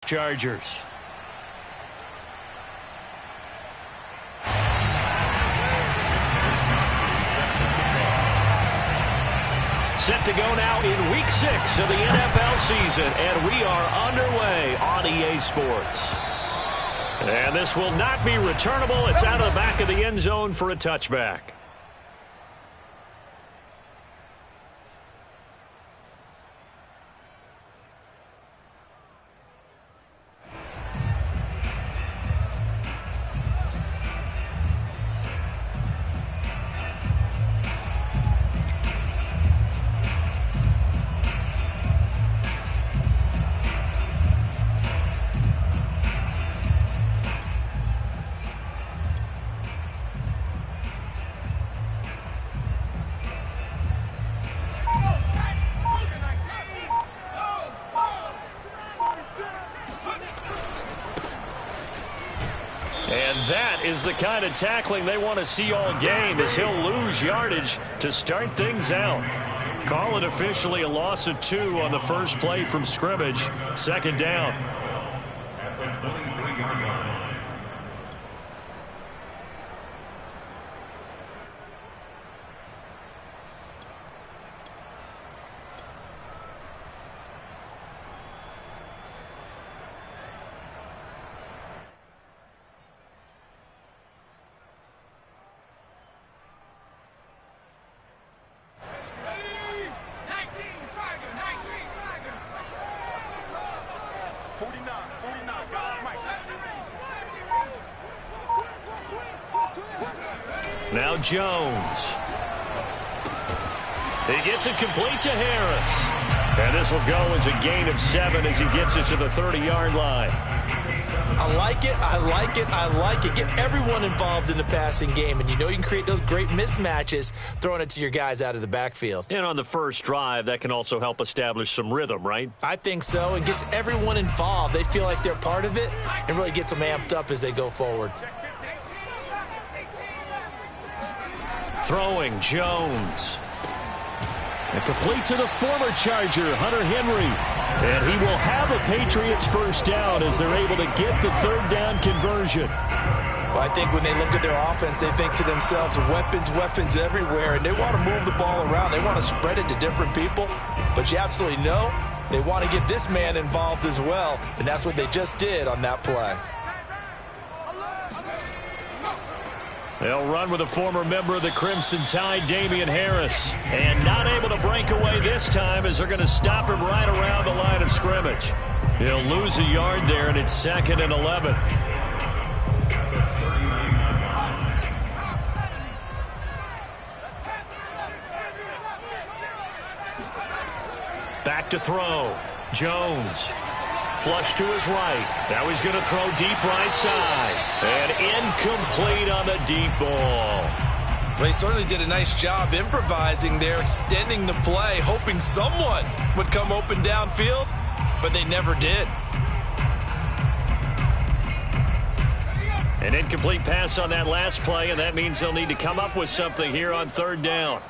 Chargers. Set to go now in Week 6 of the NFL season, and we are underway on EA Sports. And this will not be returnable. It's out of the back of the end zone for a touchback. And that is the kind of tackling they want to see all game, as he'll lose yardage to start things out. Call it officially a loss of 2 on the first play from scrimmage. Second down. At the 23-yard line. Now Jones. He gets it complete to Harris. And this will go as a gain of 7 as he gets it to the 30-yard line. I like it, I like it, I like it. Get everyone involved in the passing game, and you know you can create those great mismatches throwing it to your guys out of the backfield. And on the first drive, that can also help establish some rhythm, right? I think so, and gets everyone involved. They feel like they're part of it and really gets them amped up as they go forward. Throwing, Jones. And complete to the former Charger, Hunter Henry. And he will have a Patriots first down as they're able to get the third down conversion. Well, I think when they look at their offense, they think to themselves, weapons everywhere, and they want to move the ball around. They want to spread it to different people. But you absolutely know they want to get this man involved as well, and that's what they just did on that play. They'll run with a former member of the Crimson Tide, Damian Harris. And not able to break away this time as they're going to stop him right around the line of scrimmage. He'll lose a yard there, and it's 2nd and 11. Back to throw. Jones. Flush to his right. Now he's going to throw deep right side. And incomplete on the deep ball. Well, he certainly did a nice job improvising there, extending the play, hoping someone would come open downfield, but they never did. An incomplete pass on that last play, and that means they'll need to come up with something here on third down.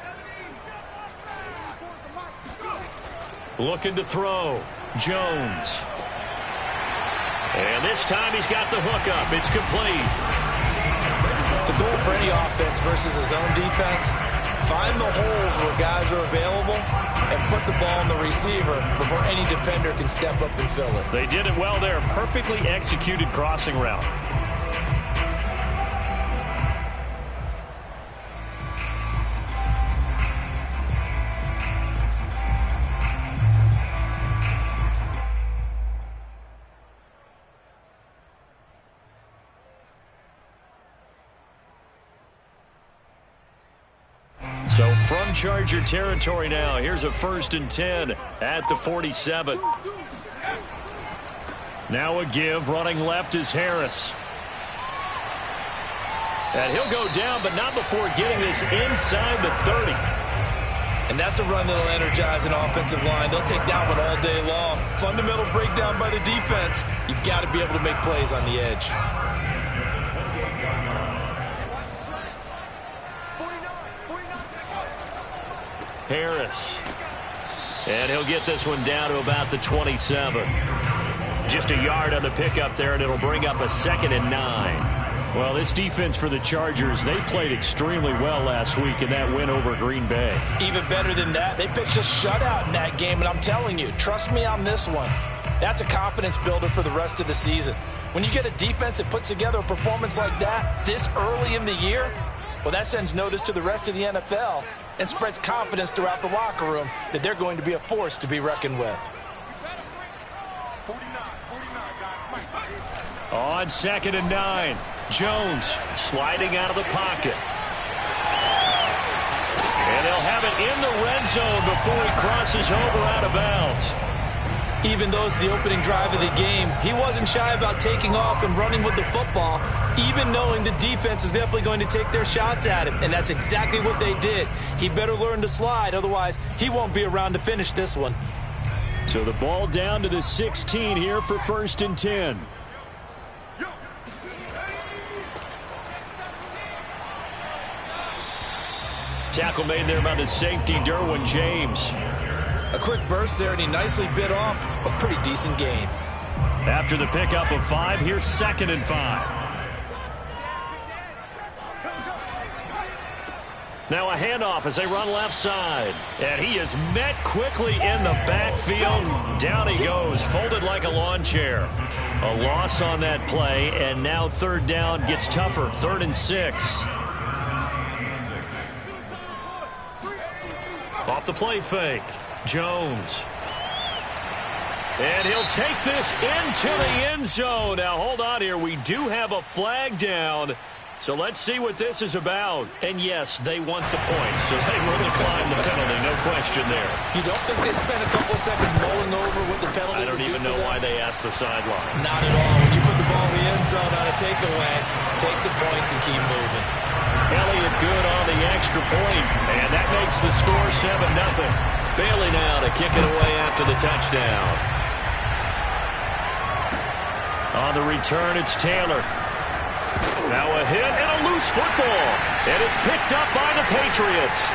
Looking to throw. Jones. And this time he's got the hook up. It's complete. The goal for any offense versus his own defense, find the holes where guys are available and put the ball in the receiver before any defender can step up and fill it. They did it well there. Perfectly executed crossing route. So from Charger territory now, here's a 1st and 10 at the 47. Now a give, running left is Harris. And he'll go down, but not before getting this inside the 30. And that's a run that'll energize an offensive line. They'll take that one all day long. Fundamental breakdown by the defense. You've got to be able to make plays on the edge. Harris. And he'll get this one down to about the 27. Just a yard on the pickup there, and it'll bring up a 2nd and 9. Well, this defense for the Chargers, they played extremely well last week in that win over Green Bay. Even better than that, they pitched a shutout in that game, and I'm telling you, trust me on this one. That's a confidence builder for the rest of the season. When you get a defense that puts together a performance like that this early in the year, well, that sends notice to the rest of the NFL and spreads confidence throughout the locker room that they're going to be a force to be reckoned with. On 2nd and 9, Jones sliding out of the pocket. And they'll have it in the red zone before he crosses over out of bounds. Even though it's the opening drive of the game, he wasn't shy about taking off and running with the football, even knowing the defense is definitely going to take their shots at him. And that's exactly what they did. He better learn to slide, otherwise he won't be around to finish this one. So the ball down to the 16 here for 1st and 10. Tackle made there by the safety, Derwin James. A quick burst there, and he nicely bit off a pretty decent gain. After the pickup of 5, here's 2nd and 5. Now a handoff as they run left side. And he is met quickly in the backfield. Down he goes, folded like a lawn chair. A loss on that play, and now 3rd down gets tougher. 3rd and 6. Off the play fake, Jones. And he'll take this into the end zone. Now, hold on here. We do have a flag down. So let's see what this is about. And, yes, they want the points. So they will decline the penalty. No question there. You don't think they spent a couple of seconds mulling over what the penalty I don't even know why they asked the sideline. Not at all. When you put the ball in the end zone on a takeaway, take the points and keep moving. Elliott good on the extra point, and that makes the score 7-0. Bailey now to kick it away after the touchdown. On the return, it's Taylor. Now a hit and a loose football, and it's picked up by the Patriots.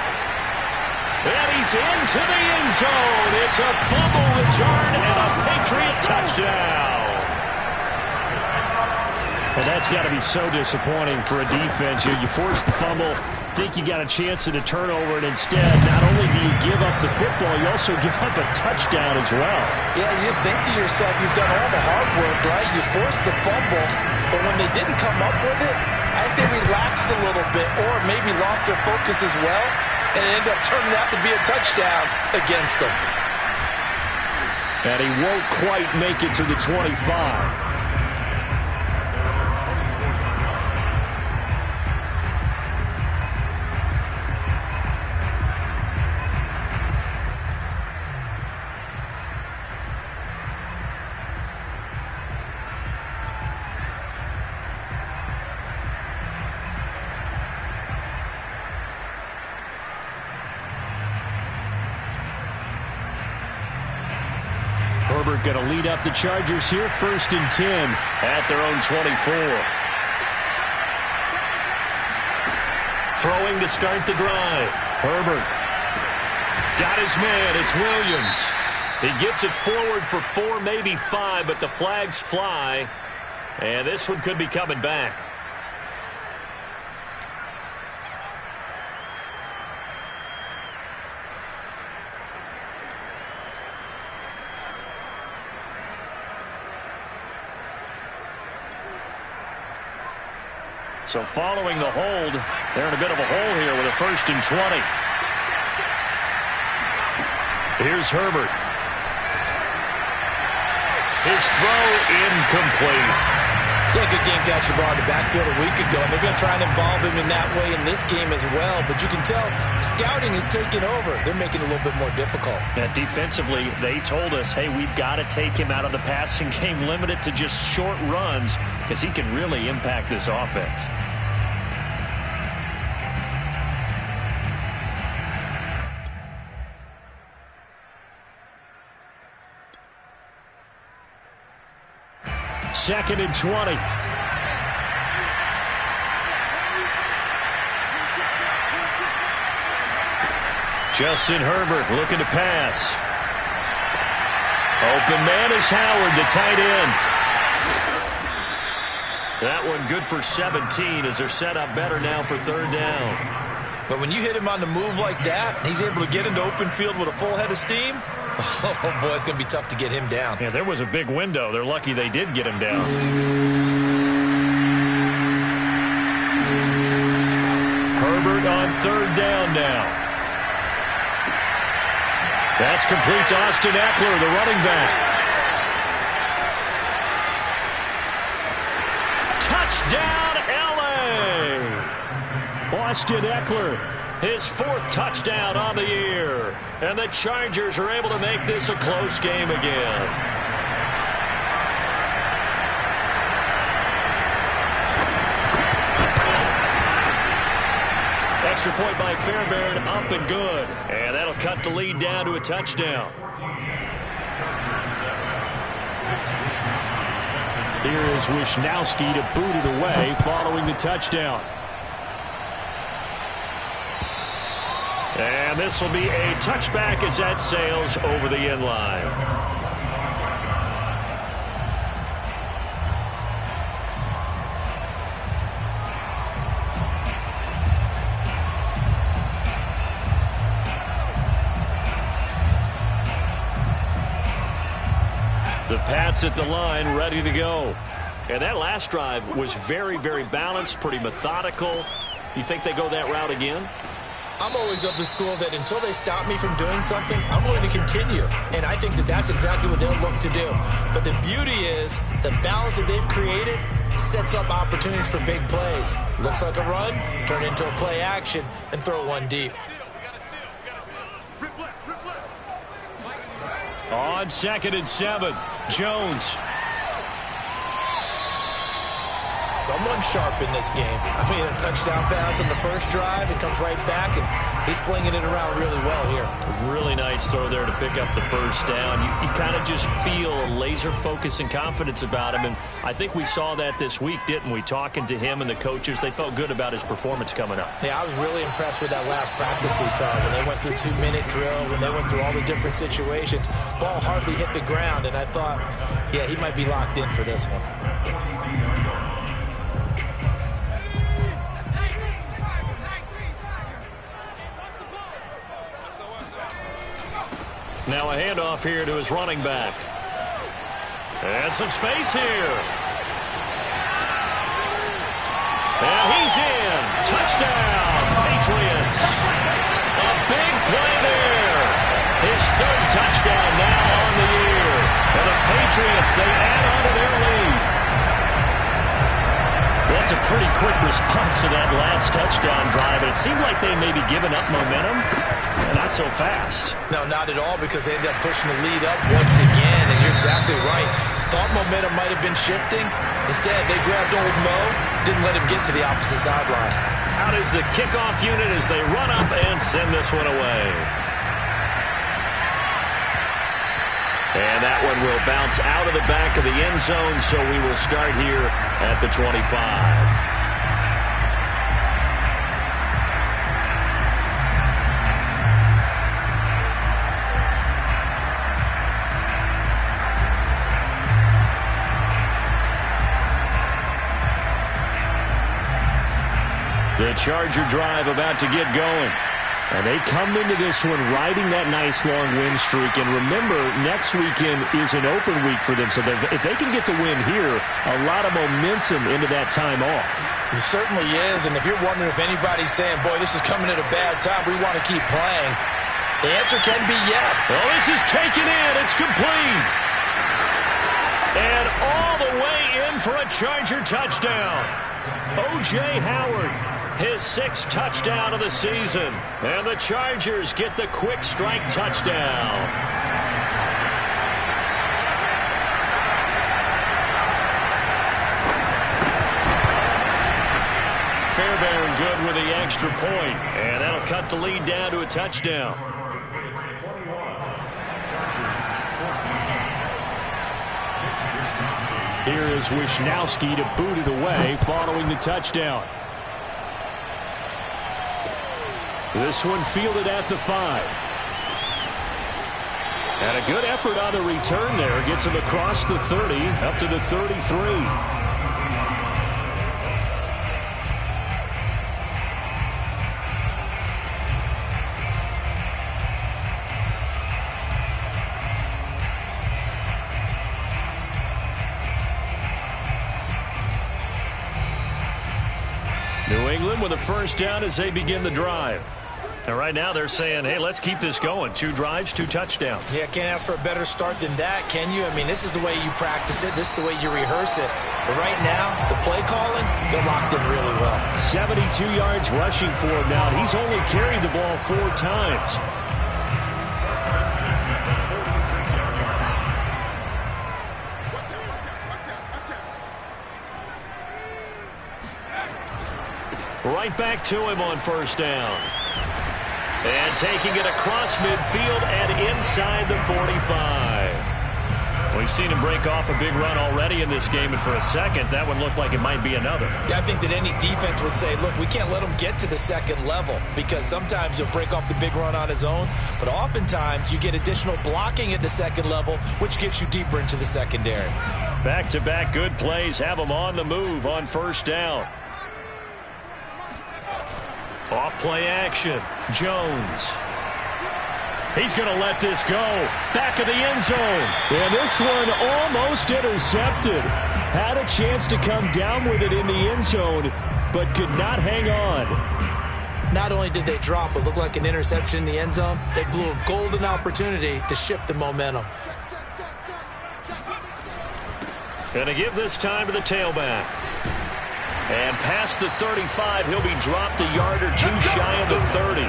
And he's into the end zone. It's a fumble return and a Patriot touchdown. And that's got to be so disappointing for a defense. You force the fumble, think you got a chance at a turnover, and instead, not only do you give up the football, you also give up a touchdown as well. Yeah, you just think to yourself, you've done all the hard work, right? You forced the fumble, but when they didn't come up with it, I think they relaxed a little bit or maybe lost their focus as well, and it ended up turning out to be a touchdown against them. And he won't quite make it to the 25. Herbert going to lead up the Chargers here, 1st and 10 at their own 24. Throwing to start the drive. Herbert got his man. It's Williams. He gets it forward for 4, maybe 5, but the flags fly. And this one could be coming back. So following the hold, they're in a bit of a hole here with a 1st and 20. Here's Herbert. His throw incomplete. Yeah, good game catch the ball in the backfield a week ago, and they're going to try and involve him in that way in this game as well. But you can tell scouting is taking over. They're making it a little bit more difficult. Yeah, defensively, they told us, hey, we've got to take him out of the passing game, limit it to just short runs, because he can really impact this offense. Second and 20. Justin Herbert looking to pass. Open man is Howard, the tight end. That one good for 17 as they're set up better now for third down. But when you hit him on the move like that, he's able to get into open field with a full head of steam. Oh, boy, it's going to be tough to get him down. Yeah, there was a big window. They're lucky they did get him down. Herbert on third down now. That's complete to Austin Eckler, the running back. Touchdown, L.A. Austin Eckler, his fourth touchdown on the year. And the Chargers are able to make this a close game again. Extra point by Fairbairn, up and good. And that'll cut the lead down to a touchdown. Here is Wishnowski to boot it away following the touchdown. And this will be a touchback as that sails over the end line. The Pats at the line, ready to go. And that last drive was very, very balanced, pretty methodical. You think they go that route again? I'm always of the school that until they stop me from doing something, I'm going to continue. And I think that that's exactly what they'll look to do. But the beauty is the balance that they've created sets up opportunities for big plays. Looks like a run, turn it into a play action, and throw one deep. On 2nd and 7, Jones. Someone sharp in this game. I mean, a touchdown pass on the first drive. It comes right back, and he's flinging it around really well here. Really nice throw there to pick up the first down. You kind of just feel laser focus and confidence about him, and I think we saw that this week, didn't we? Talking to him and the coaches, they felt good about his performance coming up. Yeah, I was really impressed with that last practice we saw when they went through 2-minute drill, when they went through all the different situations. Ball hardly hit the ground, and I thought, yeah, he might be locked in for this one. Now a handoff here to his running back. And some space here. And he's in. Touchdown, Patriots. A big play there. His third touchdown now on the year. And the Patriots, they add on to their lead. That's a pretty quick response to that last touchdown drive. And it seemed like they may be giving up momentum. Not so fast. No, not at all, because they end up pushing the lead up once again, and you're exactly right. Thought momentum might have been shifting. Instead, they grabbed old Mo, didn't let him get to the opposite sideline. Out is the kickoff unit as they run up and send this one away. And that one will bounce out of the back of the end zone, so we will start here at the 25. The Charger drive about to get going. And they come into this one riding that nice long win streak. And remember, next weekend is an open week for them. So if they can get the win here, a lot of momentum into that time off. It certainly is. And if you're wondering if anybody's saying, boy, this is coming at a bad time, we want to keep playing, the answer can be yes. Well, this is taken in. It's complete. And all the way in for a Charger touchdown. O.J. Howard, his 6th touchdown of the season. And the Chargers get the quick strike touchdown. Fairbairn good with the extra point. And that'll cut the lead down to a touchdown. Here is Wishnowski to boot it away following the touchdown. This one fielded at the 5. And a good effort on the return there. Gets him across the 30, up to the 33. New England with a first down as they begin the drive. And right now they're saying, hey, let's keep this going. 2 drives, 2 touchdowns. Yeah, can't ask for a better start than that, can you? I mean, this is the way you practice it. This is the way you rehearse it. But right now, the play calling, they're locked in really well. 72 yards rushing for him now. He's only carried the ball 4 times. Right back to him on first down. And taking it across midfield and inside the 45. We've seen him break off a big run already in this game, and for a second, that one looked like it might be another. Yeah, I think that any defense would say, look, we can't let him get to the second level, because sometimes he'll break off the big run on his own, but oftentimes you get additional blocking at the second level, which gets you deeper into the secondary. Back-to-back good plays have him on the move on first down. Off play action. Jones. He's going to let this go. Back of the end zone. And this one almost intercepted. Had a chance to come down with it in the end zone, but could not hang on. Not only did they drop what looked like an interception in the end zone, they blew a golden opportunity to shift the momentum. Going to give this time to the tailback. And past the 35, he'll be dropped a yard or 2 shy of the 30.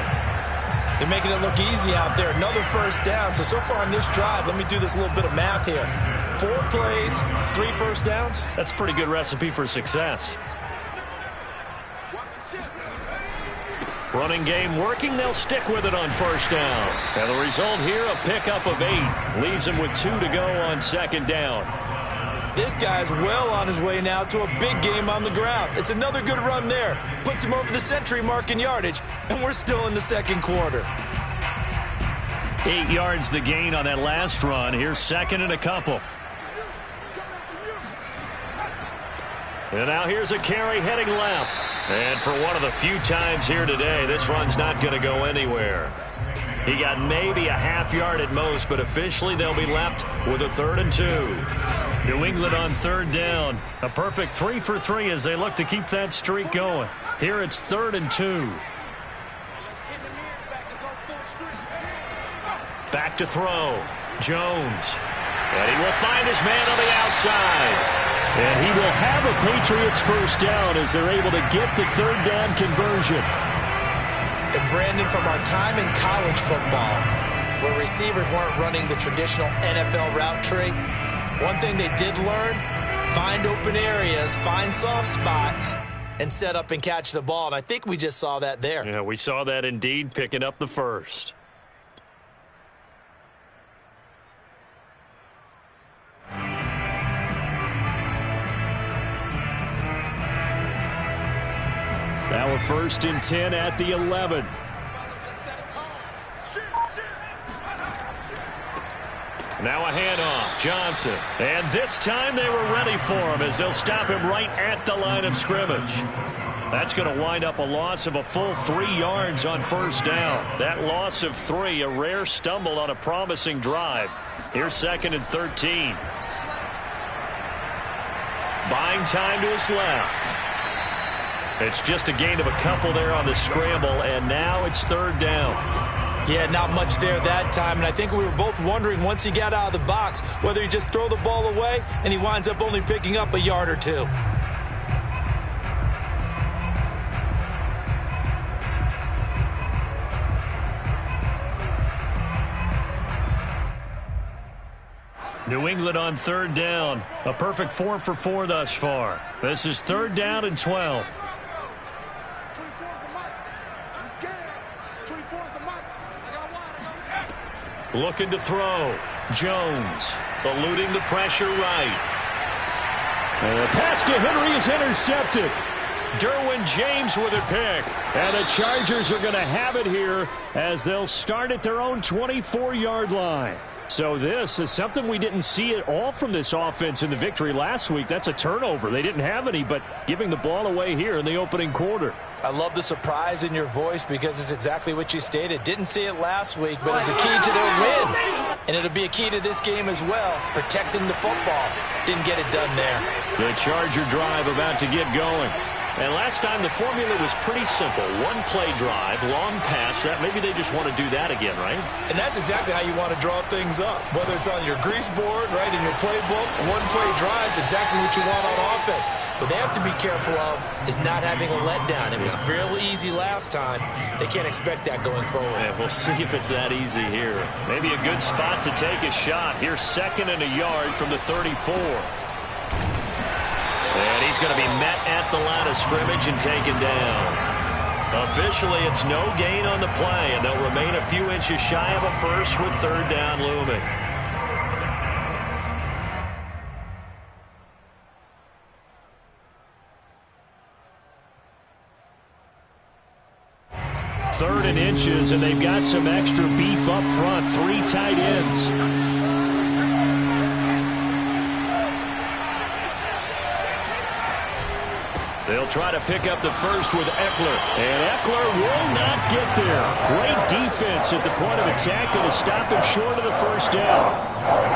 They're making it look easy out there. Another first down. So far on this drive, let me do this little bit of math here. 4 plays, 3 first downs. That's a pretty good recipe for success. Running game working. They'll stick with it on first down. And the result here, a pickup of 8. Leaves him with 2 to go on second down. This guy's well on his way now to a big game on the ground. It's another good run there. Puts him over the century mark in yardage, and we're still in the second quarter. 8 yards the gain on that last run. Here's second and a couple. And now here's a carry heading left. And for one of the few times here today, this run's not going to go anywhere. He got maybe a half yard at most, but officially they'll be left with a 3rd and 2. New England on third down. A perfect 3 for 3 as they look to keep that streak going. Here it's 3rd and 2. Back to throw. Jones. And he will find his man on the outside. And he will have a Patriots first down as they're able to get the 3rd down conversion. And Brandon, from our time in college football, where receivers weren't running the traditional NFL route tree, one thing they did learn, find open areas, find soft spots, and set up and catch the ball. And I think we just saw that there. Yeah, we saw that indeed, picking up the first. Now a 1st and 10 at the 11. Now a handoff. Johnson. And this time they were ready for him as they'll stop him right at the line of scrimmage. That's going to wind up a loss of a full 3 yards on first down. That loss of 3, a rare stumble on a promising drive. Here's 2nd and 13. Buying time to his left. It's just a gain of a couple there on the scramble, and now it's 3rd down. Yeah, not much there that time, and I think we were both wondering once he got out of the box whether he just throw the ball away, and he winds up only picking up a yard or 2. New England on 3rd down. A perfect 4 for 4 thus far. This is 3rd down and 12. Looking to throw. Jones eluding the pressure right. And the pass to Henry is intercepted. Derwin James with a pick. And the Chargers are going to have it here as they'll start at their own 24-yard line. So this is something we didn't see at all from this offense in the victory last week. That's a turnover. They didn't have any, but giving the ball away here in the opening quarter. I love the surprise in your voice because it's exactly what you stated. Didn't see it last week, but it's a key to their win. And it'll be a key to this game as well, protecting the football. Didn't get it done there. The Charger drive about to get going. And last time the formula was pretty simple. One play drive, long pass. That maybe they just want to do that again, right? And that's exactly how you want to draw things up. Whether it's on your grease board, right, in your playbook, one play drive is exactly what you want on offense. What they have to be careful of is not having a letdown. It was real easy last time. They can't expect that going forward. Yeah, we'll see if it's that easy here. Maybe a good spot to take a shot. Here's 2nd and a yard from the 34. And he's going to be met at the line of scrimmage and taken down. Officially, it's no gain on the play, and they'll remain a few inches shy of a first with 3rd down looming. Third and inches, and they've got some extra beef up front. 3 tight ends. They'll try to pick up the first with Eckler. And Eckler will not get there. Great defense at the point of attack, going to stop him short of the first down.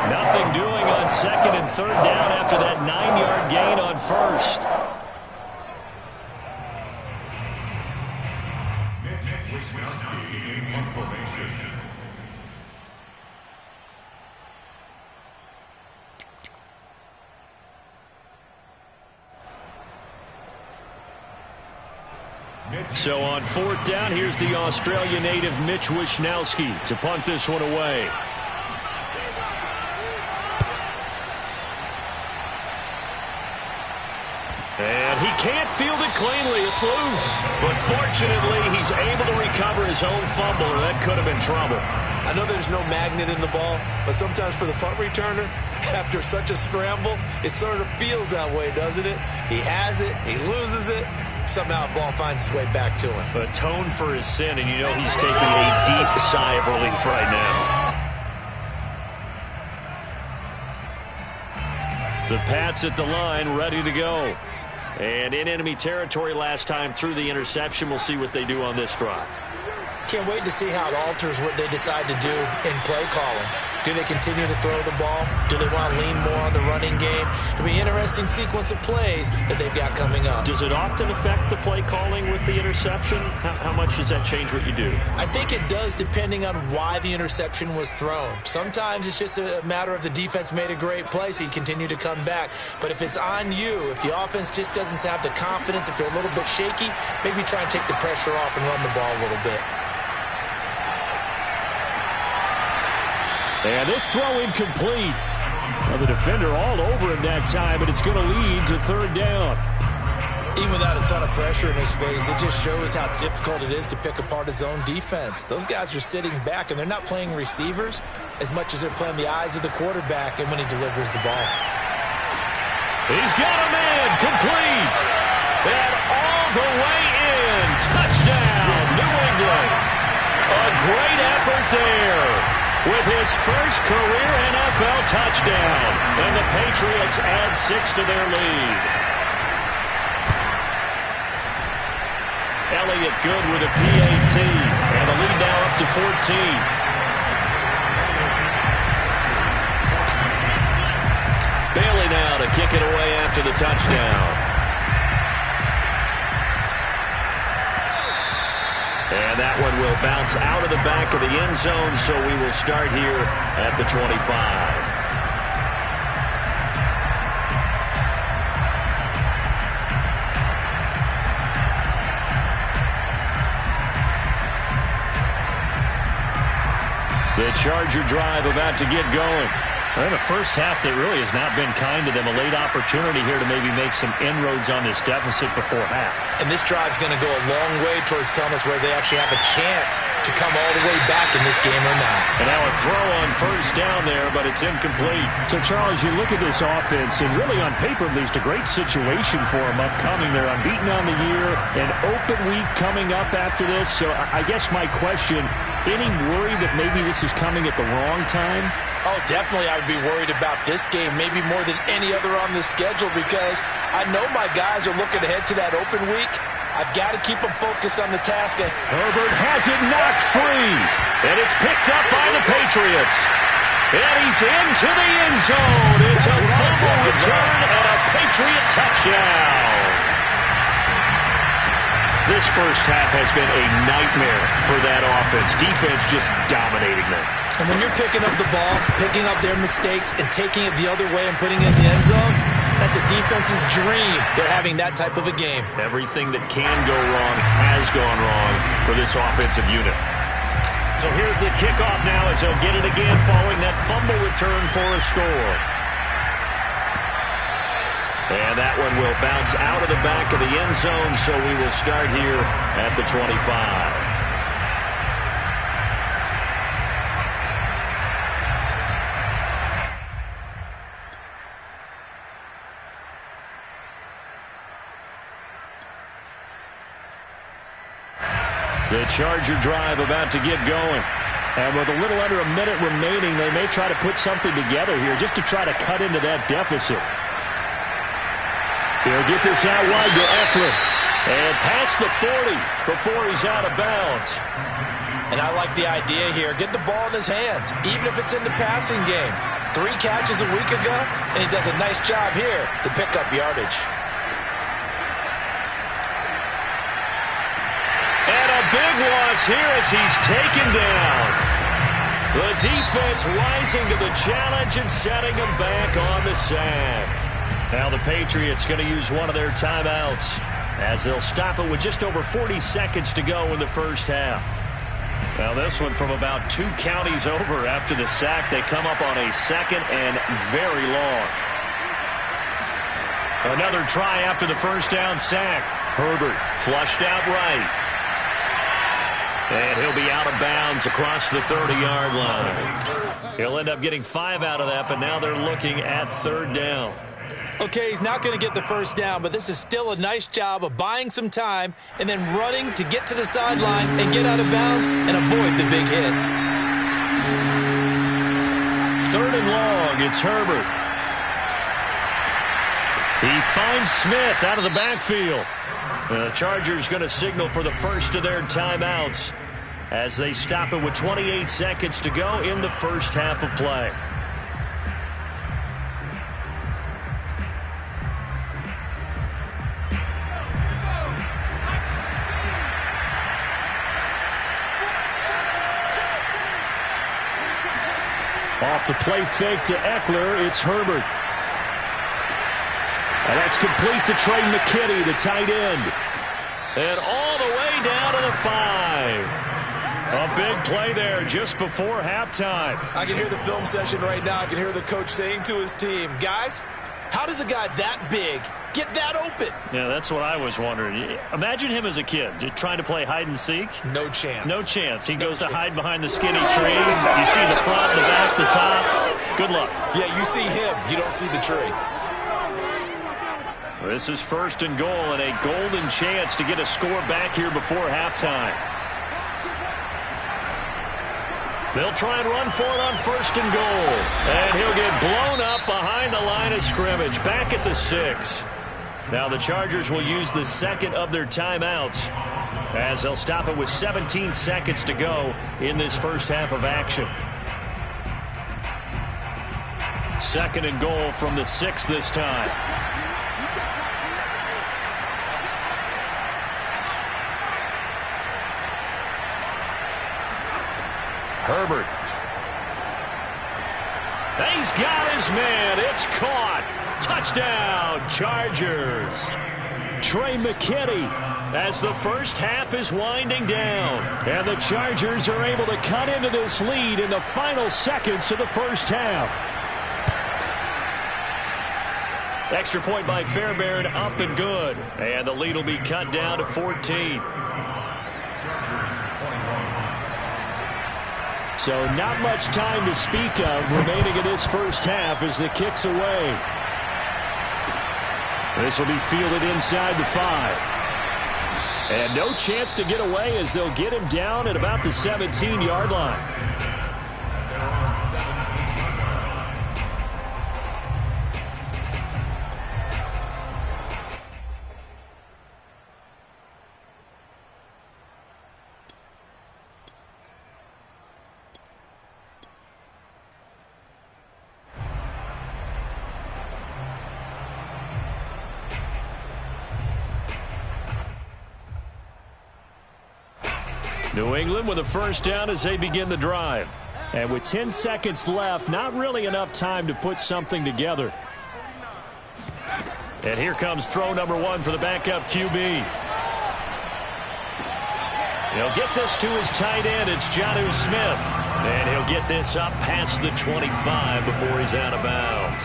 Nothing doing on 2nd and 3rd down after that 9-yard gain on first. So on 4th down, here's the Australia native Mitch Wishnowsky to punt this one away. And he can't field it cleanly. It's loose. But fortunately, he's able to recover his own fumble, or that could have been trouble. I know there's no magnet in the ball, but sometimes for the punt returner, after such a scramble, it sort of feels that way, doesn't it? He has it, he loses it, somehow the ball finds its way back to him. Atone for his sin, and you know he's taking a deep sigh of relief right now. The Pats at the line, ready to go. And in enemy territory last time through the interception. We'll see what they do on this drive. Can't wait to see how it alters what they decide to do in play calling. Do they continue to throw the ball? Do they want to lean more on the running game? It'll be an interesting sequence of plays that they've got coming up. Does it often affect the play calling with the interception? How much does that change what you do? I think it does, depending on why the interception was thrown. Sometimes it's just a matter of the defense made a great play, so you continue to come back. But if it's on you, if the offense just doesn't have the confidence, if they're a little bit shaky, maybe try and take the pressure off and run the ball a little bit. And this throw incomplete. Well, the defender all over him that time, and it's going to lead to 3rd down. Even without a ton of pressure in his face, it just shows how difficult it is to pick apart his own defense. Those guys are sitting back, and they're not playing receivers as much as they're playing the eyes of the quarterback and when he delivers the ball. He's got a man complete. And all the way in. Touchdown, New England. A great effort there. With his first career NFL touchdown. And the Patriots add 6 to their lead. Elliott good with a PAT. And the lead now up to 14. Bailey now to kick it away after the touchdown. And that one will bounce out of the back of the end zone, so we will start here at the 25. The Charger drive about to get going. Well, in the first half, that really has not been kind to them. A late opportunity here to maybe make some inroads on this deficit before half. And this drive's going to go a long way towards telling us whether they actually have a chance to come all the way back in this game or not. And now a throw on first down there, but it's incomplete. So, Charles, you look at this offense, and really on paper, at least, a great situation for them upcoming. They're unbeaten on the year, an open week coming up after this. So I guess my question, any worry that maybe this is coming at the wrong time? Oh, definitely I would be worried about this game, maybe more than any other on the schedule, because I know my guys are looking ahead to that open week. I've got to keep them focused on the task. Herbert has it knocked free, and it's picked up by the Patriots. And he's into the end zone. It's a fumble return and a Patriot touchdown. This first half has been a nightmare for that offense. Defense just dominating them. And when you're picking up the ball, picking up their mistakes, and taking it the other way and putting it in the end zone, that's a defense's dream. They're having that type of a game. Everything that can go wrong has gone wrong for this offensive unit. So here's the kickoff now as they'll get it again following that fumble return for a score. And that one will bounce out of the back of the end zone, so we will start here at the 25. The Charger drive about to get going. And with a little under a minute remaining, they may try to put something together here just to try to cut into that deficit. He'll get this out wide to Eckler. And past the 40 before he's out of bounds. And I like the idea here. Get the ball in his hands, even if it's in the passing game. 3 catches a week ago, and he does a nice job here to pick up yardage. And a big loss here as he's taken down. The defense rising to the challenge and setting him back on the sack. Now the Patriots going to use one of their timeouts as they'll stop it with just over 40 seconds to go in the first half. Now this one from about 2 counties over after the sack. They come up on a second and very long. Another try after the first down sack. Herbert flushed out right. And he'll be out of bounds across the 30-yard line. He'll end up getting 5 out of that, but now they're looking at 3rd down. Okay, he's not going to get the first down, but this is still a nice job of buying some time and then running to get to the sideline and get out of bounds and avoid the big hit. 3rd and long, it's Herbert. He finds Smith out of the backfield. The Chargers going to signal for the first of their timeouts as they stop it with 28 seconds to go in the first half of play. Off the play fake to Eckler, it's Herbert. And that's complete to Trey McKitty, the tight end. And all the way down to the 5. A big play there just before halftime. I can hear the film session right now. I can hear the coach saying to his team, guys, how does a guy that big get that open? Yeah, that's what I was wondering. Imagine him as a kid, just trying to play hide and seek. No chance. No chance. He goes to hide behind the skinny tree. You see the front, the back, the top. Good luck. Yeah, you see him. You don't see the tree. This is 1st and goal and a golden chance to get a score back here before halftime. They'll try and run for it on 1st and goal. And he'll get blown up behind the line of scrimmage, back at the 6. Now the Chargers will use the second of their timeouts as they'll stop it with 17 seconds to go in this first half of action. 2nd and goal from the 6 this time. Herbert. He's got his man. It's caught. Touchdown, Chargers. Trey McKitty as the first half is winding down. And the Chargers are able to cut into this lead in the final seconds of the first half. Extra point by Fairbairn, up and good. And the lead will be cut down to 14. So not much time to speak of remaining in this first half as the kick's away. This will be fielded inside the 5. And no chance to get away as they'll get him down at about the 17-yard line. New England with a first down as they begin the drive. And with 10 seconds left, not really enough time to put something together. And here comes throw number 1 for the backup QB. He'll get this to his tight end. It's Jonnu Smith. And he'll get this up past the 25 before he's out of bounds.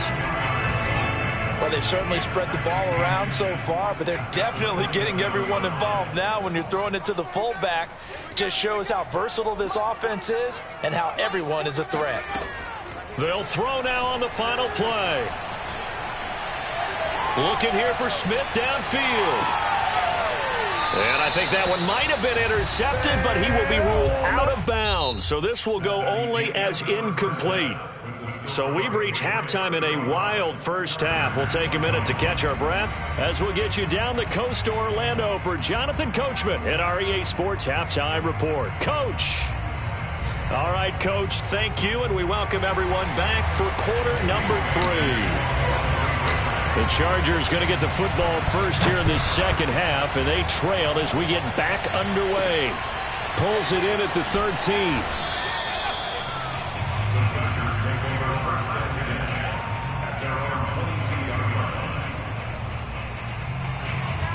Well, they've certainly spread the ball around so far, but they're definitely getting everyone involved now when you're throwing it to the fullback. Just shows how versatile this offense is and how everyone is a threat. They'll throw now on the final play. Looking here for Smith downfield. And I think that one might have been intercepted, but he will be ruled out of bounds. So this will go only as incomplete. So we've reached halftime in a wild first half. We'll take a minute to catch our breath as we'll get you down the coast to Orlando for Jonathan Coachman at our EA Sports Halftime Report. Coach. All right, Coach, thank you, and we welcome everyone back for quarter number 3. The Chargers going to get the football first here in this second half, and they trail as we get back underway. Pulls it in at the 13.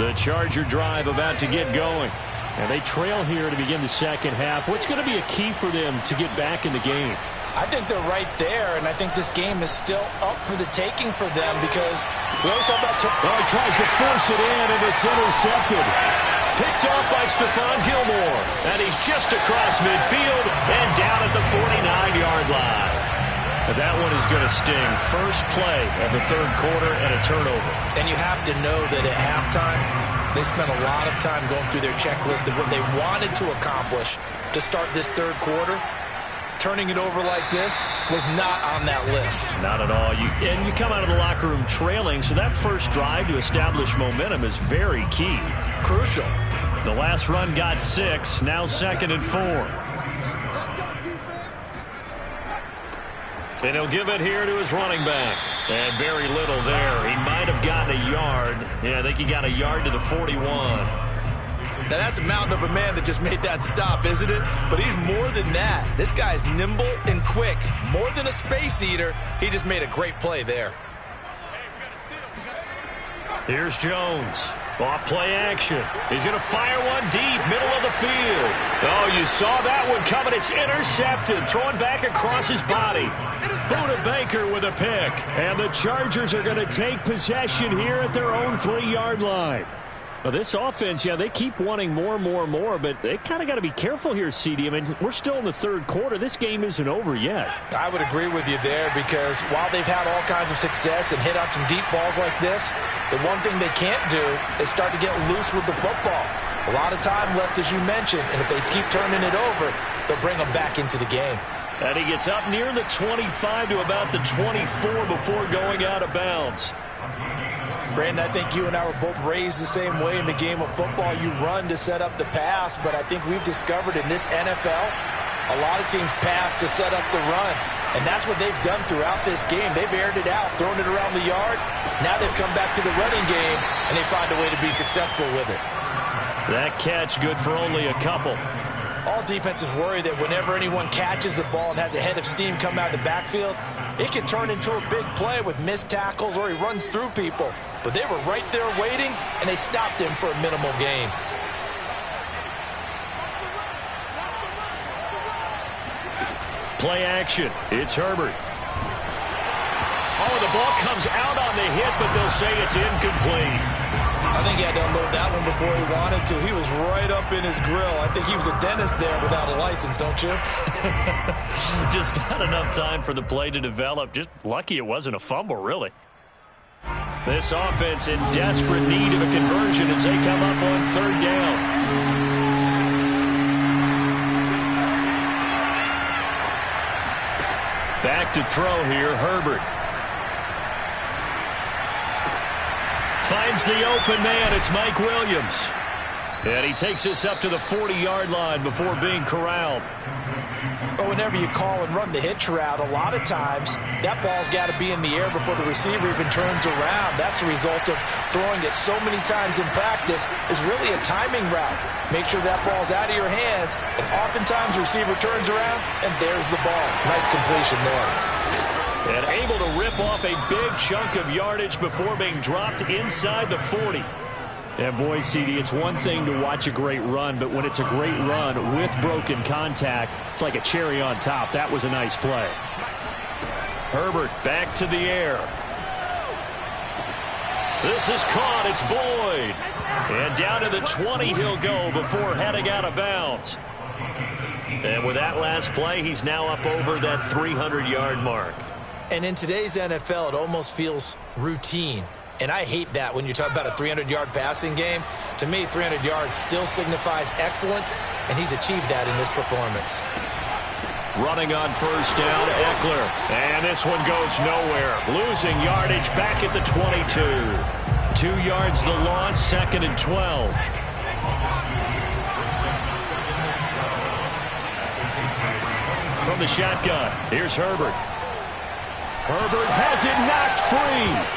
The Charger drive about to get going. And they trail here to begin the second half. What's going to be a key for them to get back in the game? I think they're right there, and I think this game is still up for the taking for them because we always talk about... Well, he tries to force it in, and it's intercepted. Picked off by Stephon Gilmore. And he's just across midfield and down at the 49-yard line. That one is going to sting. First play of the third quarter and a turnover. And you have to know that at halftime, they spent a lot of time going through their checklist of what they wanted to accomplish to start this third quarter. Turning it over like this was not on that list. Not at all. And you come out of the locker room trailing, so that first drive to establish momentum is very key. Crucial. The last run got 6, now 2nd and 4. And he'll give it here to his running back. And very little there. He might have gotten a yard. Yeah, I think he got a yard to the 41. Now, that's a mountain of a man that just made that stop, isn't it? But he's more than that. This guy's nimble and quick. More than a space eater. He just made a great play there. Here's Jones. Off play action. He's going to fire one deep, middle of the field. Oh, you saw that one coming. It's intercepted. Throwing back across his body. Buda Baker with a pick. And the Chargers are going to take possession here at their own 3-yard line. Now, this offense, yeah, they keep wanting more, but they kind of got to be careful here, CD. I mean, we're still in the third quarter. This game isn't over yet. I would agree with you there because while they've had all kinds of success and hit on some deep balls like this, the one thing they can't do is start to get loose with the football. A lot of time left, as you mentioned, and if they keep turning it over, they'll bring them back into the game. And he gets up near the 25 to about the 24 before going out of bounds. Brandon, I think you and I were both raised the same way in the game of football. You run to set up the pass, but I think we've discovered in this NFL, a lot of teams pass to set up the run. And that's what they've done throughout this game. They've aired it out, thrown it around the yard. Now they've come back to the running game, and they find a way to be successful with it. That catch good for only a couple. All defenses worry that whenever anyone catches the ball and has a head of steam come out of the backfield, it can turn into a big play with missed tackles or he runs through people. But they were right there waiting, and they stopped him for a minimal gain. Play action. It's Herbert. Oh, the ball comes out on the hit, but they'll say it's incomplete. I think he had to unload that one before he wanted to. He was right up in his grill. I think he was a dentist there without a license, don't you? Just not enough time for the play to develop. Just lucky it wasn't a fumble, really. This offense in desperate need of a conversion as they come up on third down. Back to throw here, Herbert. Finds the open man. It's Mike Williams. And he takes this up to the 40-yard line before being corralled. But whenever you call and run the hitch route, a lot of times that ball's got to be in the air before the receiver even turns around. That's the result of throwing it so many times in practice. Is really a timing route. Make sure that ball's out of your hands, and oftentimes the receiver turns around, and there's the ball. Nice completion there. And able to rip off a big chunk of yardage before being dropped inside the 40. And boy, CD, it's one thing to watch a great run, but when it's a great run with broken contact, it's like a cherry on top. That was a nice play. Herbert back to the air. This is caught. It's Boyd. And down to the 20 he'll go before heading out of bounds. And with that last play, he's now up over that 300-yard mark. And in today's NFL, it almost feels routine. And I hate that when you talk about a 300-yard passing game. To me, 300 yards still signifies excellence, and he's achieved that in this performance. Running on first down, Eckler. And this one goes nowhere. Losing yardage back at the 22. 2 yards the loss, 2nd and 12. From the shotgun, here's Herbert. Herbert has it knocked free.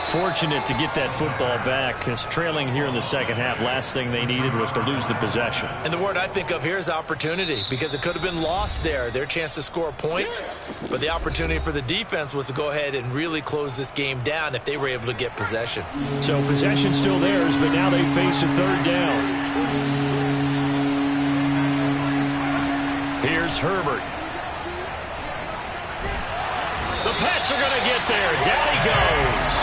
Fortunate to get that football back, because trailing here in the second half, last thing they needed was to lose the possession. And the word I think of here is opportunity, because it could have been lost there. Their chance to score points, but the opportunity for the defense was to go ahead and really close this game down if they were able to get possession. So possession still theirs, but now they face a third down. Here's Herbert. The Pats are going to get there. Down he goes.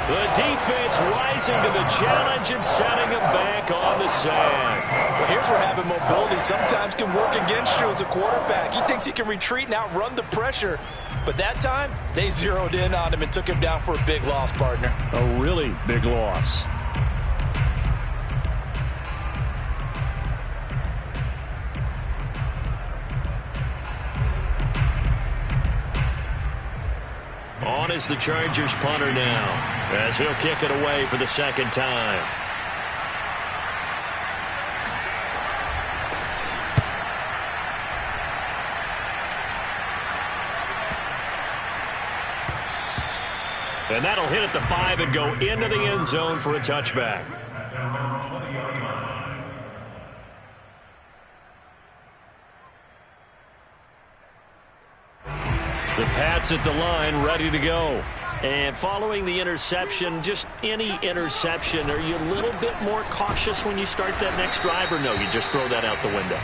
The defense rising to the challenge and setting him back on the sack. Well, here's where having mobility sometimes can work against you as a quarterback. He thinks he can retreat and outrun the pressure. But that time, they zeroed in on him and took him down for a big loss, partner. A really big loss. On is the Chargers punter now, as he'll kick it away for the second time. And that'll hit at the 5 and go into the end zone for a touchback. The Pats at the line, ready to go. And following the interception, just any interception, are you a little bit more cautious when you start that next drive, or no, you just throw that out the window?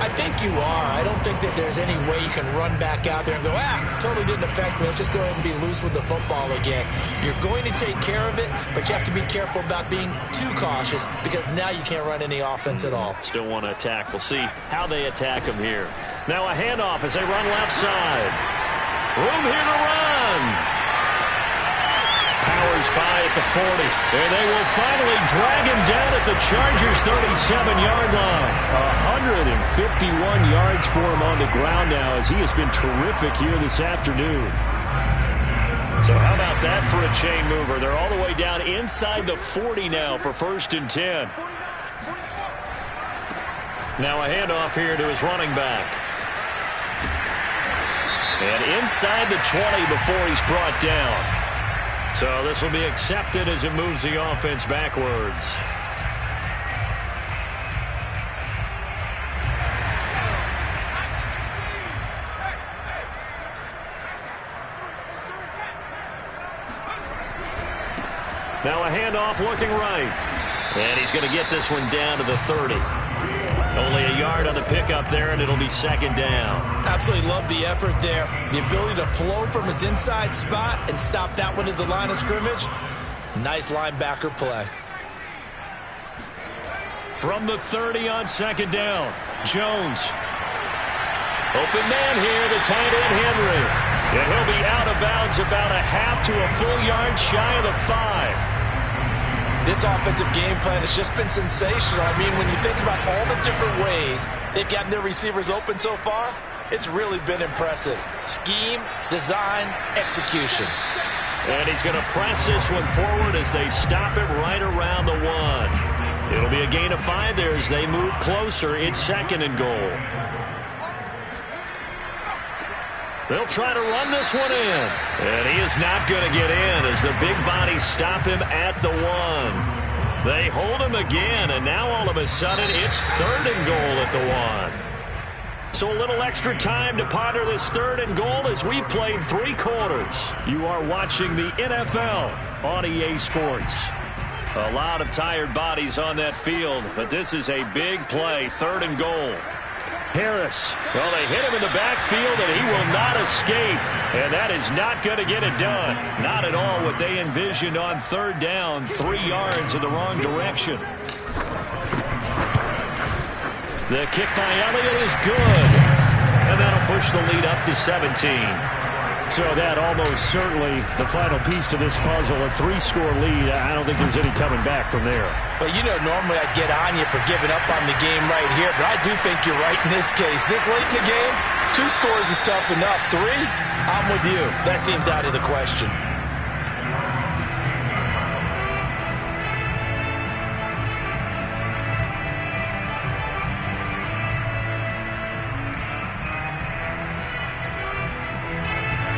I think you are. I don't think that there's any way you can run back out there and go, totally didn't affect me. Let's just go ahead and be loose with the football again. You're going to take care of it, but you have to be careful about being too cautious, because now you can't run any offense at all. Still want to attack. We'll see how they attack him here. Now a handoff as they run left side. Room here to run. Powers by at the 40. And they will finally drag him down at the Chargers' 37-yard line. 151 yards for him on the ground now, as he has been terrific here this afternoon. So how about that for a chain mover? They're all the way down inside the 40 now for 1st and 10. Now a handoff here to his running back. And inside the 20 before he's brought down. So this will be accepted as it moves the offense backwards. Now a handoff looking right. And he's going to get this one down to the 30. Only a yard on the pickup there, and it'll be second down. Absolutely love the effort there. The ability to flow from his inside spot and stop that one at the line of scrimmage. Nice linebacker play. From the 30 on second down, Jones. Open man here, the tight end Henry. And he'll be out of bounds about a half to a full yard shy of the 5. This offensive game plan has just been sensational. I mean, when you think about all the different ways they've gotten their receivers open so far, it's really been impressive. Scheme, design, execution. And he's going to press this one forward as they stop him right around the 1. It'll be a gain of 5 there as they move closer. It's second and goal. They'll try to run this one in. And he is not going to get in as the big bodies stop him at the 1. They hold him again, and now all of a sudden it's third and goal at the 1. So a little extra time to ponder this third and goal as we played 3 quarters. You are watching the NFL on EA Sports. A lot of tired bodies on that field, but this is a big play, third and goal. Harris. Well, they hit him in the backfield, and he will not escape. And that is not going to get it done. Not at all what they envisioned on third down. 3 yards in the wrong direction. The kick by Elliott is good. And that'll push the lead up to 17. So that almost certainly the final piece to this puzzle, a 3-score lead. I don't think there's any coming back from there. Well, you know, normally I'd get on you for giving up on the game right here, but I do think you're right in this case. This late in the game, 2 scores is tough enough. 3, I'm with you. That seems out of the question.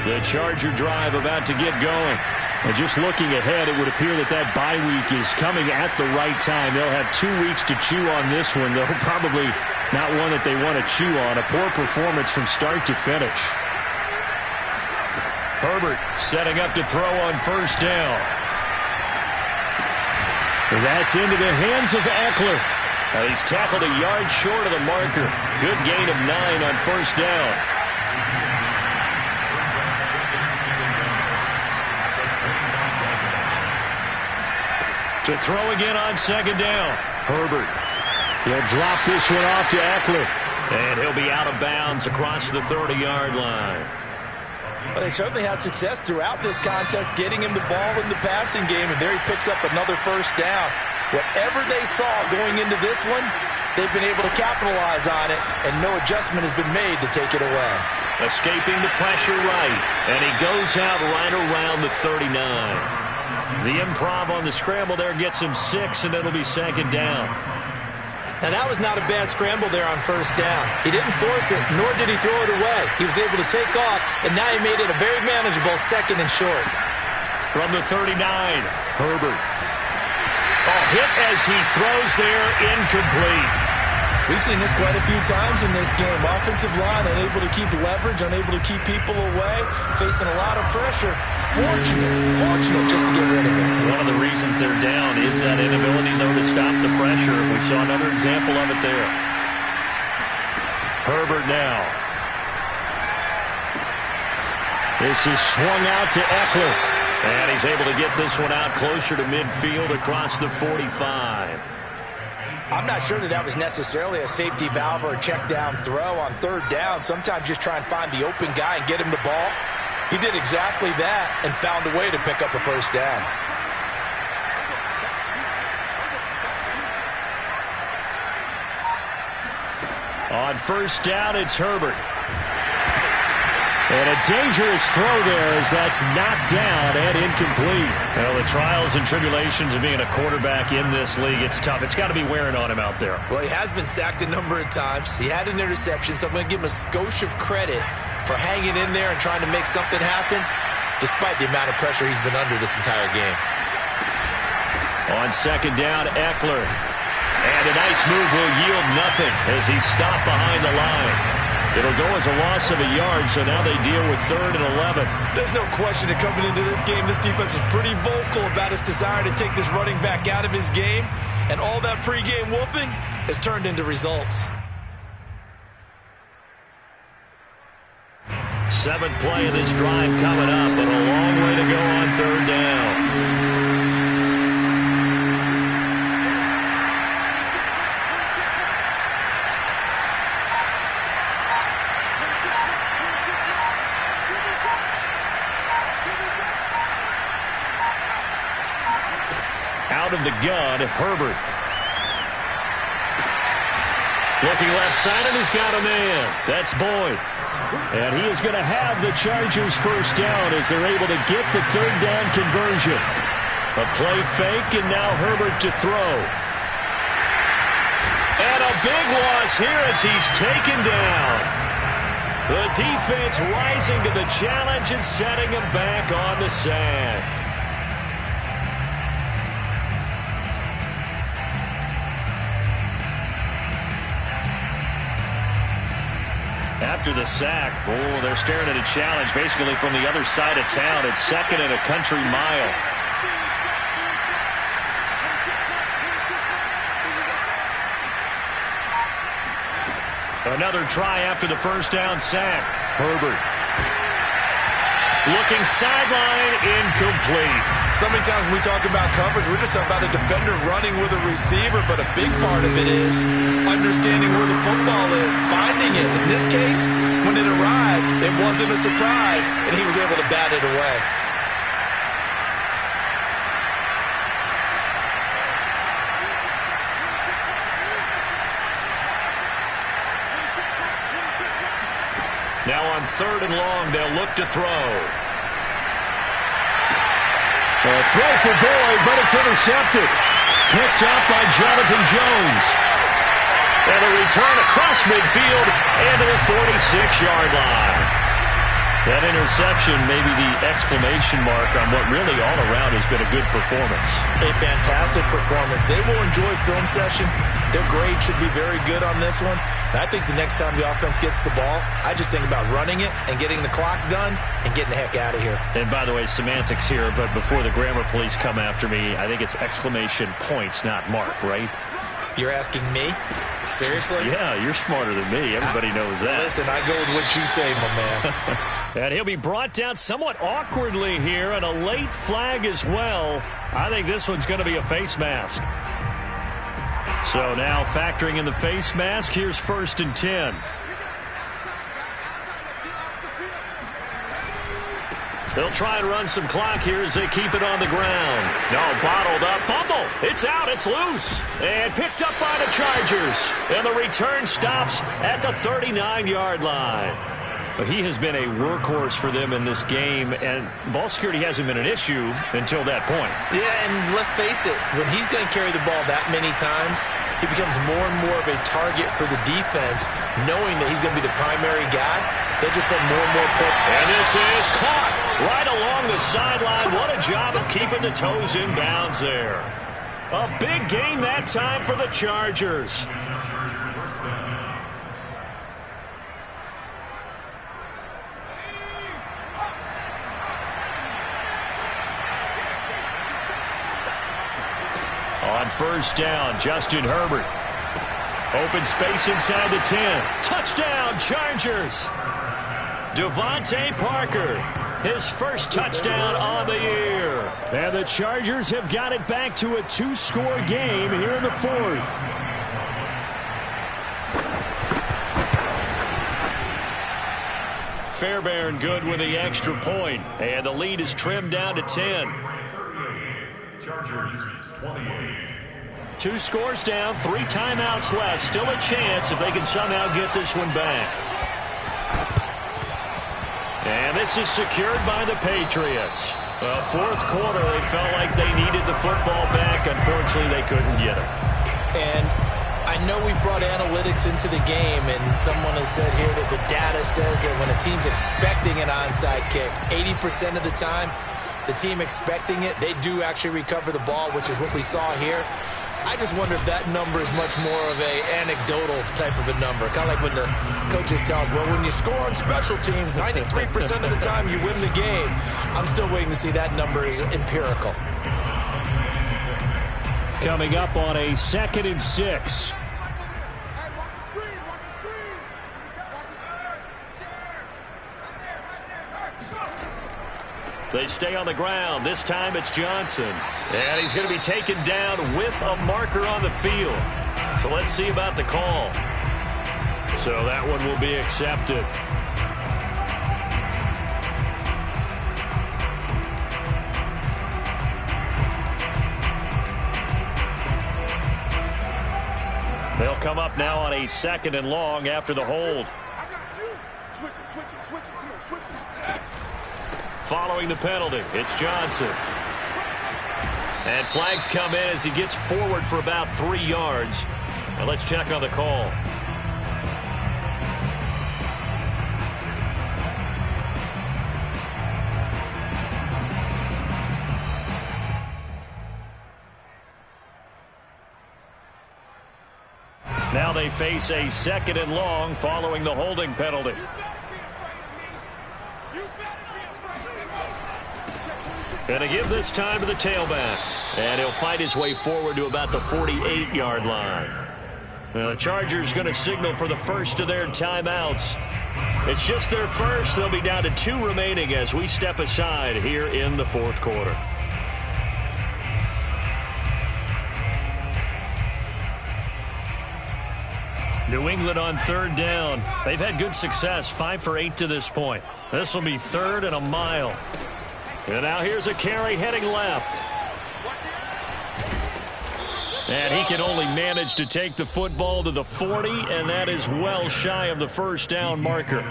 The Charger drive about to get going. And just looking ahead, it would appear that that bye week is coming at the right time. They'll have 2 weeks to chew on this one, though probably not one that they want to chew on. A poor performance from start to finish. Herbert setting up to throw on first down. That's into the hands of Eckler. He's tackled a yard short of the marker. Good gain of 9 on first down. To throw again on second down. Herbert. He'll drop this one off to Eckler. And he'll be out of bounds across the 30-yard line. Well, they certainly had success throughout this contest getting him the ball in the passing game, and there he picks up another first down. Whatever they saw going into this one, they've been able to capitalize on it, and no adjustment has been made to take it away. Escaping the pressure right, and he goes out right around the 39. The improv on the scramble there gets him 6, and it'll be second down. Now, that was not a bad scramble there on first down. He didn't force it, nor did he throw it away. He was able to take off, and now he made it a very manageable second and short. From the 39, Herbert. Hit as he throws there, incomplete. We've seen this quite a few times in this game. Offensive line unable to keep leverage, unable to keep people away, facing a lot of pressure. Fortunate just to get rid of it. One of the reasons they're down is that inability, though, to stop the pressure. We saw another example of it there. Herbert now. This is swung out to Eckler. And he's able to get this one out closer to midfield across the 45. I'm not sure that was necessarily a safety valve or a check down throw on third down. Sometimes just try and find the open guy and get him the ball. He did exactly that and found a way to pick up a first down. On first down, it's Herbert. And a dangerous throw there as that's knocked down and incomplete. Well, the trials and tribulations of being a quarterback in this league, it's tough. It's got to be wearing on him out there. Well, he has been sacked a number of times. He had an interception, so I'm going to give him a skosh of credit for hanging in there and trying to make something happen, despite the amount of pressure he's been under this entire game. On second down, Eckler. And a nice move will yield nothing as he's stopped behind the line. It'll go as a loss of a yard, so now they deal with third and 11. There's no question that coming into this game, this defense was pretty vocal about its desire to take this running back out of his game. And all that pregame wolfing has turned into results. Seventh play of this drive coming up, but a long way to go on third down. Out of the gun, Herbert. Looking left side, and he's got a man. That's Boyd. And he is going to have the Chargers first down as they're able to get the third down conversion. A play fake, and now Herbert to throw. And a big loss here as he's taken down. The defense rising to the challenge and setting him back on the sack. After the sack, they're staring at a challenge basically from the other side of town. It's second and a country mile. Another try after the first down sack. Herbert. Looking sideline, incomplete. So many times when we talk about coverage, we're just about a defender running with a receiver, but a big part of it is understanding where the football is, finding it. In this case, when it arrived, it wasn't a surprise, and he was able to bat it away. Now on third and long, they'll look to throw. A throw for Boyd, but it's intercepted. Picked up by Jonathan Jones. And a return across midfield and to the 46-yard line. That interception may be the exclamation mark on what really all around has been a good performance. A fantastic performance. They will enjoy film session. Their grade should be very good on this one. And I think the next time the offense gets the ball, I just think about running it and getting the clock done and getting the heck out of here. And by the way, semantics here, but before the grammar police come after me, I think it's exclamation points, not mark, right? You're asking me? Seriously? Yeah, you're smarter than me. Everybody knows that. Listen, I go with what you say, my man. And he'll be brought down somewhat awkwardly here, and a late flag as well. I think this one's going to be a face mask. So now factoring in the face mask, here's 1st and 10. They'll try and run some clock here as they keep it on the ground. No, bottled up. Fumble. It's out. It's loose. And picked up by the Chargers. And the return stops at the 39-yard line. He has been a workhorse for them in this game, and ball security hasn't been an issue until that point. Yeah, and let's face it, when he's going to carry the ball that many times, he becomes more and more of a target for the defense, knowing that he's going to be the primary guy. They'll just send more and more points. And this is caught right along the sideline. What a job of keeping the toes in bounds there. A big gain that time for the Chargers. On first down, Justin Herbert. Open space inside the 10. Touchdown, Chargers. Devontae Parker, his first touchdown on the year. And the Chargers have got it back to a 2-score game here in the 4th. Fairbairn good with the extra point. And the lead is trimmed down to 10. Chargers 28. 2 scores down, 3 timeouts left. Still a chance if they can somehow get this one back. And this is secured by the Patriots. Fourth quarter, they felt like they needed the football back. Unfortunately, they couldn't get it. And I know we brought analytics into the game, and someone has said here that the data says that when a team's expecting an onside kick, 80% of the time, the team expecting it, they do actually recover the ball, which is what we saw here. I just wonder if that number is much more of a anecdotal type of a number. Kind of like when the coaches tell us, well, when you score on special teams, 93% of the time you win the game. I'm still waiting to see that number is empirical. Coming up on a 2nd and 6. They stay on the ground. This time it's Johnson. And he's going to be taken down with a marker on the field. So let's see about the call. So that one will be accepted. They'll come up now on a 2nd and long after the hold. Following the penalty, it's Johnson. And flags come in as he gets forward for about 3 yards. Now let's check on the call. Now they face a 2nd and long following the holding penalty. And to give this time to the tailback. And he'll fight his way forward to about the 48-yard line. Now the Chargers going to signal for the first of their timeouts. It's just their first. They'll be down to 2 remaining as we step aside here in the 4th quarter. New England on 3rd down. They've had good success, 5 for 8 to this point. This will be 3rd and a mile. And now here's a carry heading left. And he can only manage to take the football to the 40, and that is well shy of the first down marker.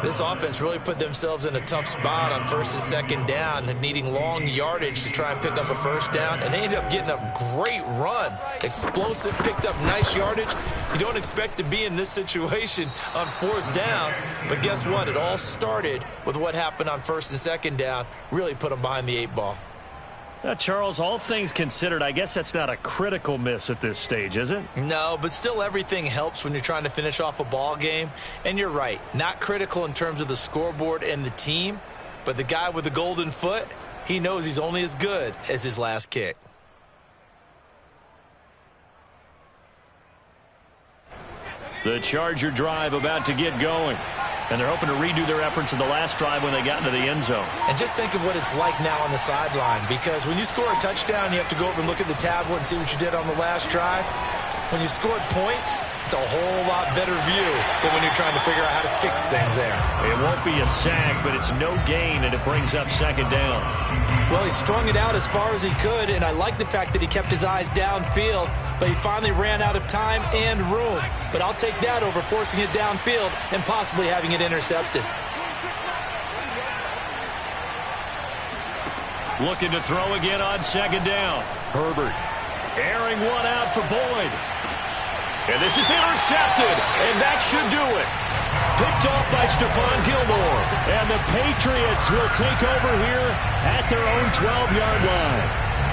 This offense really put themselves in a tough spot on 1st and 2nd down, needing long yardage to try and pick up a first down, and they ended up getting a great run. Explosive, picked up nice yardage. You don't expect to be in this situation on 4th down, but guess what? It all started with what happened on 1st and 2nd down. Really put them behind the 8 ball. Now, Charles, all things considered, I guess that's not a critical miss at this stage, is it? No, but still everything helps when you're trying to finish off a ball game. And you're right, not critical in terms of the scoreboard and the team, but the guy with the golden foot, he knows he's only as good as his last kick. The Charger drive about to get going. And they're hoping to redo their efforts in the last drive when they got into the end zone. And just think of what it's like now on the sideline, because when you score a touchdown, you have to go over and look at the tablet and see what you did on the last drive. When you scored points, it's a whole lot better view than when you're trying to figure out how to fix things there. It won't be a sack, but it's no gain, and it brings up 2nd down. Well, he strung it out as far as he could, and I like the fact that he kept his eyes downfield, but he finally ran out of time and room. But I'll take that over forcing it downfield and possibly having it intercepted. Looking to throw again on 2nd down. Herbert airing one out for Boyd. And this is intercepted, and that should do it. Picked off by Stephon Gilmore. And the Patriots will take over here at their own 12-yard line.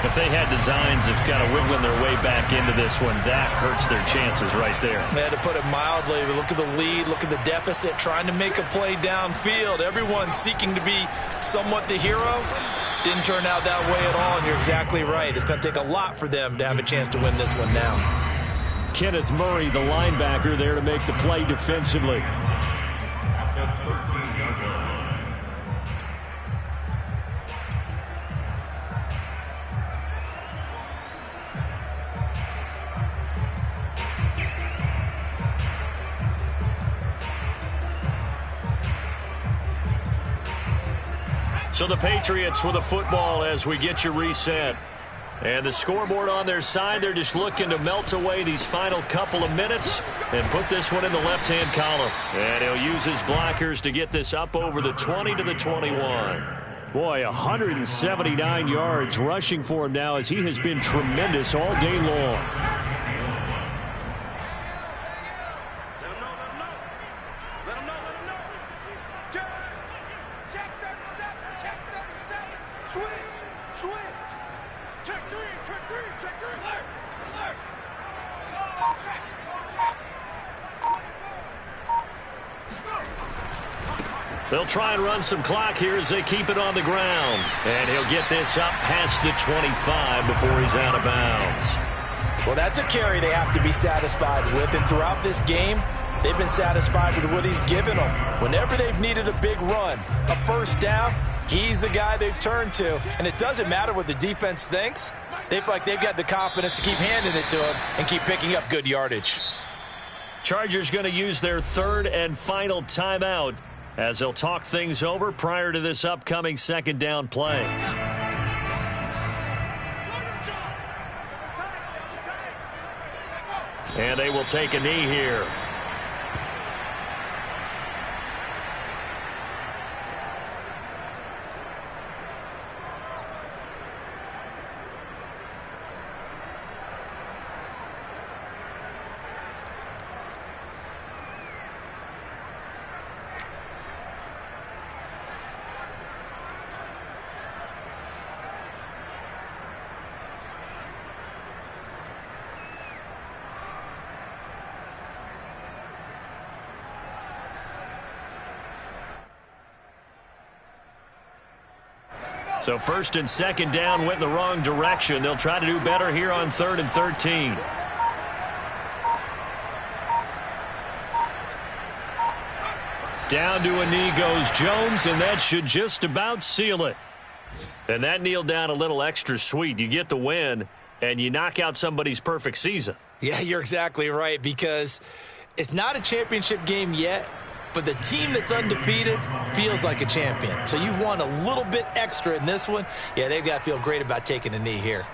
If they had designs of kind of wiggling their way back into this one, that hurts their chances right there. They had to put it mildly. Look at the lead, look at the deficit, trying to make a play downfield. Everyone seeking to be somewhat the hero. Didn't turn out that way at all, and you're exactly right. It's going to take a lot for them to have a chance to win this one now. Kenneth Murray, the linebacker, there to make the play defensively. So the Patriots with a football as we get you reset. And the scoreboard on their side, they're just looking to melt away these final couple of minutes and put this one in the left-hand column. And he'll use his blockers to get this up over the 20 to the 21. Boy, 179 yards rushing for him now as he has been tremendous all day long. They'll try and run some clock here as they keep it on the ground. And he'll get this up past the 25 before he's out of bounds. Well, that's a carry they have to be satisfied with. And throughout this game, they've been satisfied with what he's given them. Whenever they've needed a big run, a first down, He's the guy they've turned to, and it doesn't matter what the defense thinks. They feel like they've got the confidence to keep handing it to him and keep picking up good yardage. Chargers going to use their third and final timeout as they'll talk things over prior to this upcoming second down play. And they will take a knee here. So first and second down went in the wrong direction. They'll try to do better here on 3rd and 13. Down to a knee goes Jones, and that should just about seal it. And that kneeled down a little extra sweet. You get the win, and you knock out somebody's perfect season. Yeah, you're exactly right, because it's not a championship game yet, but the team that's undefeated feels like a champion. So you've won a little bit extra in this one. Yeah, they've got to feel great about taking a knee here.